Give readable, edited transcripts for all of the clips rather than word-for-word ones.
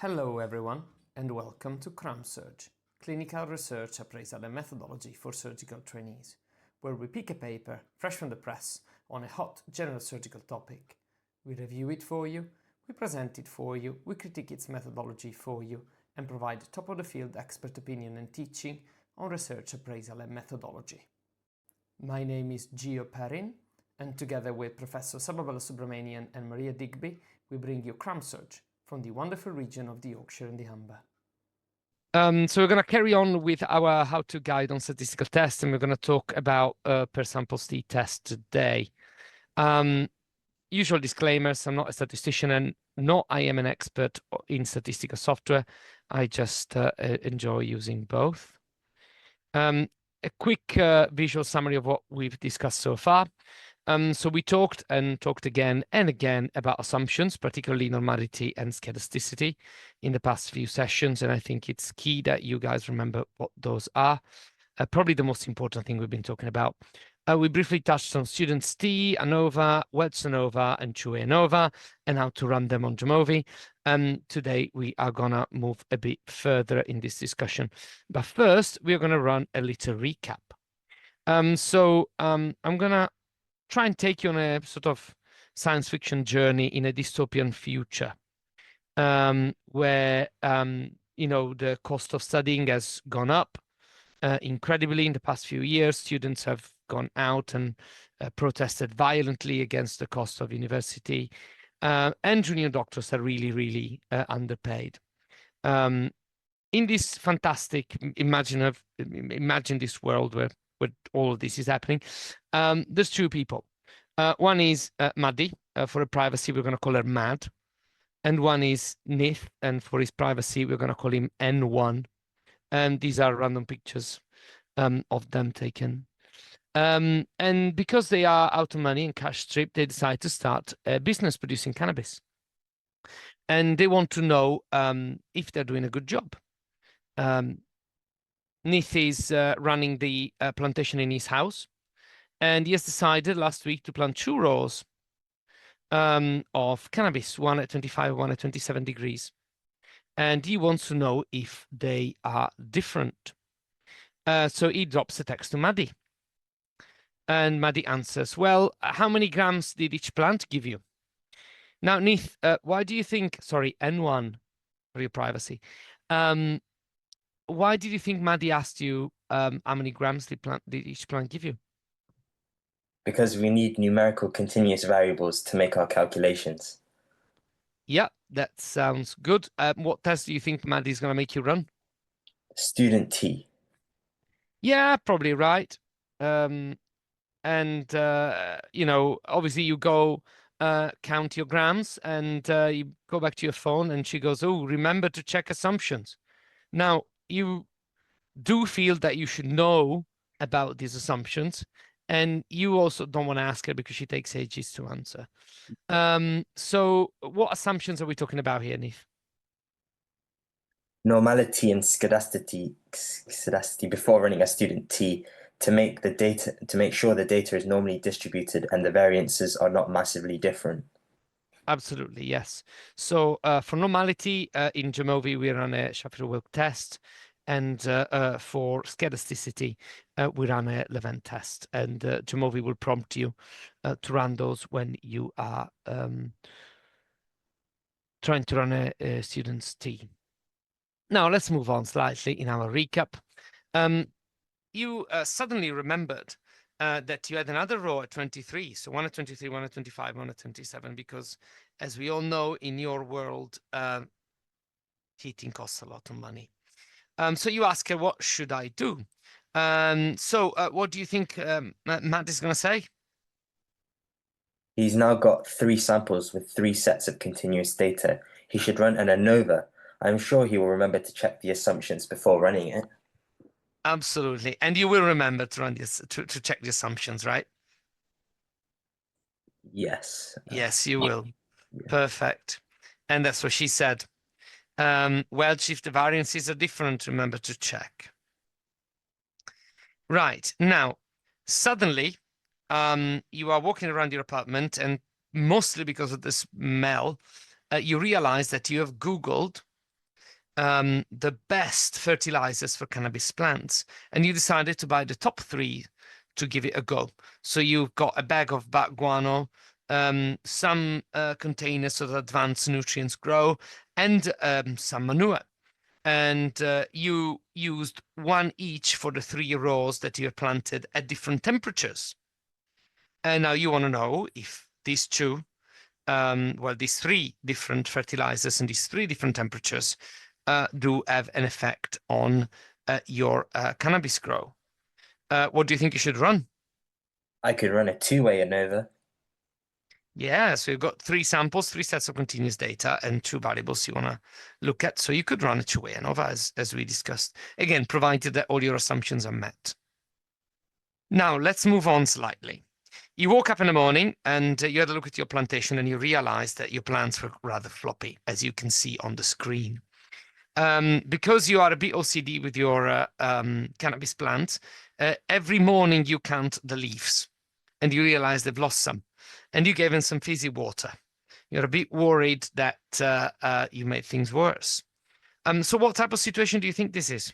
Hello everyone and welcome to CRAMSURG, Clinical Research Appraisal and Methodology for Surgical Trainees, where we pick a paper fresh from the press on a hot general surgical topic. We review it for you, we present it for you, we critique its methodology for you, and provide top-of-the-field expert opinion and teaching on research appraisal and methodology. My name is Gio Perin, and together with Professor Sababala Subramanian and Maria Digby, we bring you CRAMSURG, from the wonderful region of the Yorkshire and the Humber. So we're going to carry on with our how-to guide on statistical tests, and we're going to talk about per samples t test today. Usual disclaimers: I'm not a statistician, and no, I am an expert in statistical software. I just enjoy using both. A quick visual summary of what we've discussed so far. So we talked again and again about assumptions, particularly normality and scalasticity in the past few sessions. And I think it's key that you guys remember what those are. Probably the most important thing we've been talking about. We briefly touched on students T, ANOVA, Welch ANOVA, and Chue ANOVA, and how to run them on Jamovi. Today, we are going to move a bit further in this discussion. But first, we're going to run a little recap. I'm going to try and take you on a sort of science fiction journey in a dystopian future where, the cost of studying has gone up incredibly in the past few years. Students have gone out and protested violently against the cost of university, and junior doctors are really, really underpaid. In this fantastic, imagine this world where all of this is happening. There's two people. One is Maddie. For her privacy, we're going to call her Mad. And one is Nith, and for his privacy, we're going to call him N1. And these are random pictures of them taken. And because they are out of money and cash strapped, they decide to start a business producing cannabis. And they want to know if they're doing a good job. Nith is running the plantation in his house, and he has decided last week to plant 2 rows of cannabis, one at 25, one at 27 degrees. And he wants to know if they are different. So he drops a text to Maddie. And Maddie answers, well, how many grams did each plant give you? Now, Nith, why do you think, sorry, N1 for your privacy. Why did you think Maddie asked you how many grams did each plant give you? Because we need numerical continuous variables to make our calculations. Yeah, that sounds good. What test do you think Maddie's going to make you run? Student T. Yeah, probably right. Obviously you go count your grams, and you go back to your phone, and she goes, oh, remember to check assumptions. Now, you do feel that you should know about these assumptions, and you also don't want to ask her because she takes ages to answer. So what assumptions are we talking about here, Nith? Normality and scalasticity before running a student T to make sure the data is normally distributed and the variances are not massively different. Absolutely, yes. So for normality, in Jamovi, we run a Shapiro-Wilk test. And for scalasticity, we run a Levent test. And Jamovi will prompt you to run those when you are trying to run a student's T. Now, let's move on slightly in our recap. You suddenly remembered that you had another row at 23. So one at 23, one at 25, one at 27, because as we all know, in your world, heating costs a lot of money. So you ask her, what should I do? What do you think Matt is going to say? He's now got 3 samples with 3 sets of continuous data. He should run an ANOVA. I'm sure he will remember to check the assumptions before running it. Absolutely. And you will remember to run this to check the assumptions, right? Yes. Yes, you will. Yeah. Perfect. And that's what she said. Welch, if the variances are different, remember to check. Right. Now, suddenly, you are walking around your apartment, and mostly because of the smell, you realize that you have Googled the best fertilizers for cannabis plants, and you decided to buy the top 3 to give it a go. So you've got a bag of bat guano, some containers so that advanced nutrients grow, and some manure. And you used 1 each for the 3 rows that you have planted at different temperatures. And now you want to know if these two, these 3 different fertilizers and these 3 different temperatures do have an effect on your cannabis grow. What do you think you should run? I could run a 2-way ANOVA. Yeah, so you've got 3 samples, 3 sets of continuous data, and 2 variables you want to look at. So you could run a 2-way ANOVA as we discussed. Again, provided that all your assumptions are met. Now, let's move on slightly. You woke up in the morning and you had a look at your plantation and you realized that your plants were rather floppy, as you can see on the screen. Because you are a bit OCD with your cannabis plants, every morning you count the leaves and you realize they've lost some, and you gave them some fizzy water. You're a bit worried that you made things worse. So what type of situation do you think this is?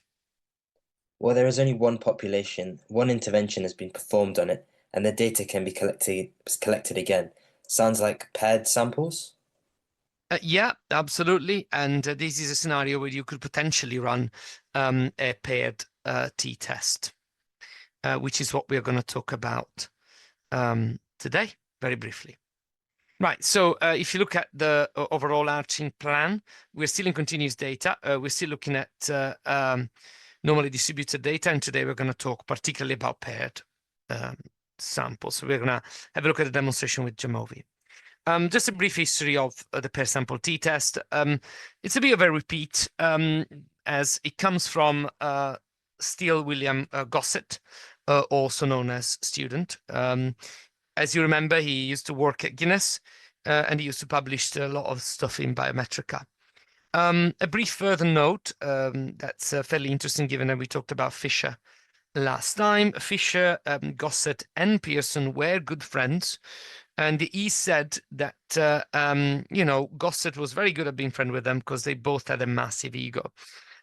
Well, there is only one population, one intervention has been performed on it, and the data can be collected again. Sounds like paired samples? Yeah, absolutely. And this is a scenario where you could potentially run a paired t-test, which is what we're going to talk about today, very briefly. Right, so if you look at the overall arching plan, we're still in continuous data. We're still looking at normally distributed data, and today we're going to talk particularly about paired samples. So we're going to have a look at the demonstration with Jamovi. Just a brief history of the pair sample t-test. It's a bit of a repeat, as it comes from Steele William Gossett, also known as Student. As you remember, he used to work at Guinness, and he used to publish a lot of stuff in Biometrica. A brief further note that's fairly interesting, given that we talked about Fisher last time. Fisher, Gossett, and Pearson were good friends, and he said that Gossett was very good at being friend with them because they both had a massive ego.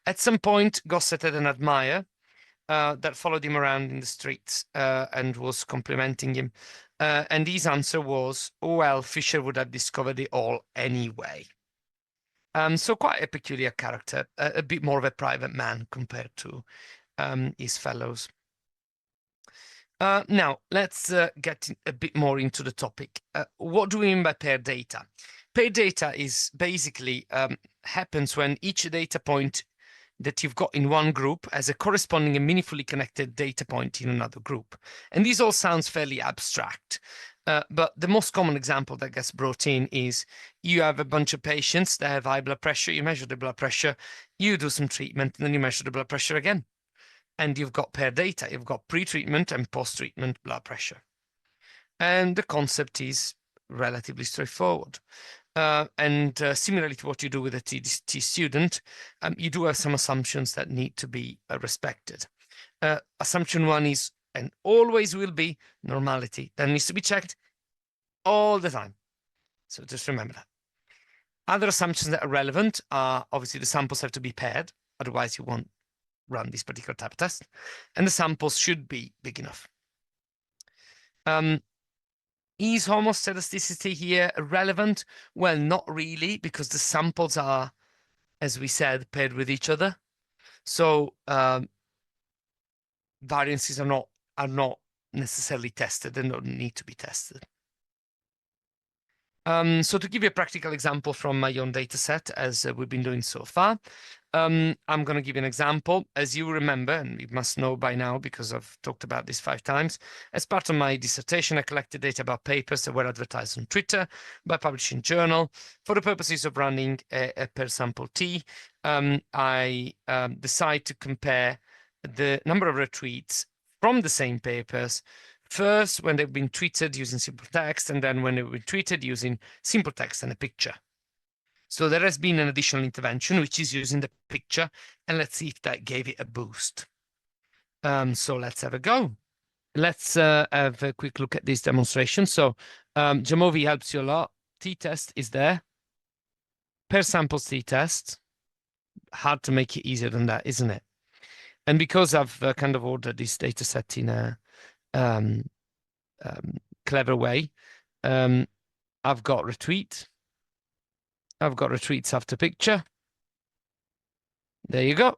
At some point, Gossett had an admirer that followed him around in the streets and was complimenting him. And his answer was, well, Fisher would have discovered it all anyway. So quite a peculiar character, a bit more of a private man compared to his fellows. Now, let's get a bit more into the topic. What do we mean by paired data? Paired data is basically happens when each data point that you've got in one group has a corresponding and meaningfully connected data point in another group. And this all sounds fairly abstract, but the most common example that gets brought in is you have a bunch of patients that have high blood pressure, you measure the blood pressure, you do some treatment, and then you measure the blood pressure again. And you've got paired data. You've got pre-treatment and post-treatment blood pressure. And the concept is relatively straightforward. And similarly to what you do with a T student, you do have some assumptions that need to be respected. Assumption 1 is, and always will be, normality. That needs to be checked all the time. So just remember that. Other assumptions that are relevant are, obviously, the samples have to be paired. Otherwise, you won't run this particular type of test. And the samples should be big enough. Is homoscedasticity here relevant? Well, not really, because the samples are, as we said, paired with each other. So variances are not necessarily tested and don't need to be tested. So to give you a practical example from my own data set, as we've been doing so far, I'm going to give you an example. As you remember, and you must know by now because I've talked about this 5 times, as part of my dissertation, I collected data about papers that were advertised on Twitter by publishing journal. For the purposes of running a per sample T, I decide to compare the number of retweets from the same papers, first when they've been tweeted using simple text, and then when they've been tweeted using simple text and a picture. So there has been an additional intervention, which is using the picture, and let's see if that gave it a boost. So let's have a go. Let's have a quick look at this demonstration. So Jamovi helps you a lot. T-test is there. Per samples T-test. hard to make it easier than that, isn't it? And because I've kind of ordered this data set in a clever way, I've got retweet. I've got retweets after picture. There you go.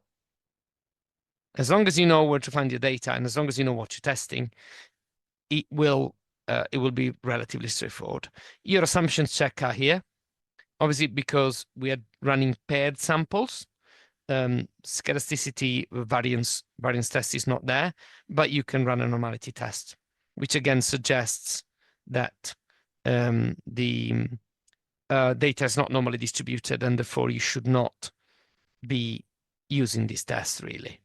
As long as you know where to find your data and as long as you know what you're testing, it will be relatively straightforward. Your assumptions check are here. Obviously, because we are running paired samples, scarcity variance test is not there, but you can run a normality test, which again suggests that the data is not normally distributed, and therefore you should not be using this test really.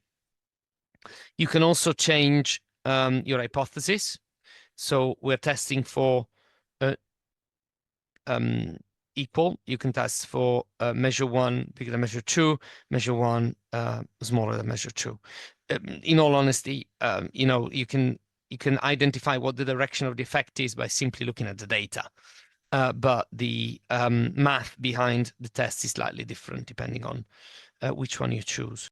You can also change your hypothesis. So we're testing for equal. You can test for measure 1 bigger than measure 2, measure 1 smaller than measure 2. In all honesty, you can identify what the direction of the effect is by simply looking at the data. But the math behind the test is slightly different depending on which one you choose.